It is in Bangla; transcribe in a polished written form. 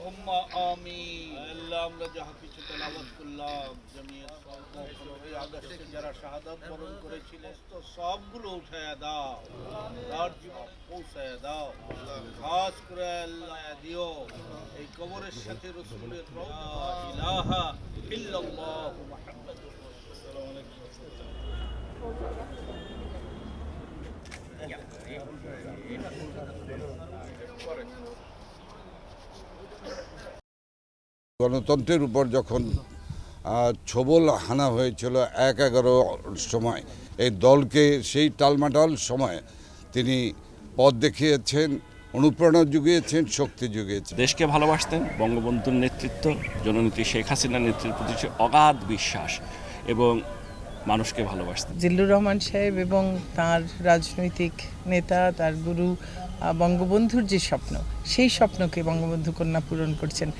আল্লাহুম্মা আমিন। আল্লাহ, আমরা যাহা কিছু তেলাওয়াত করলাম, জমিয়ত এই আগস্টে যারা শাহাদাত বরণ করেছিলেন, তো সবগুলো উঠায়া দাও, তার জীবনে পৌঁছায়া দাও। খাস করে আল্লাহ দিও এই কবরের সাথে রাসূলের রওজা, লা ইলাহা ইল্লাল্লাহু মুহাম্মাদুর রাসূলুল্লাহ। গণতন্ত্রের উপর যখন ছোবল হানা হয়েছিল ১-১১ সময়, এই দলকে সেই টালমাটাল সময় তিনি পথ দেখিয়েছেন, অনুপ্রেরণা জুগিয়েছেন, শক্তি জুগিয়েছেন। দেশকে ভালোবাসতেন, বঙ্গবন্ধুর নেতৃত্ব, জননেত্রী শেখ হাসিনার নেতৃত্বের প্রতি অগাধ বিশ্বাস এবং মানুষকে ভালোবাসতেন। জিল্লুর রহমান সাহেব এবং তার রাজনৈতিক নেতা, তার গুরু বঙ্গবন্ধুর যে স্বপ্ন, সেই স্বপ্নকে বঙ্গবন্ধু কন্যা পূরণ করছেন।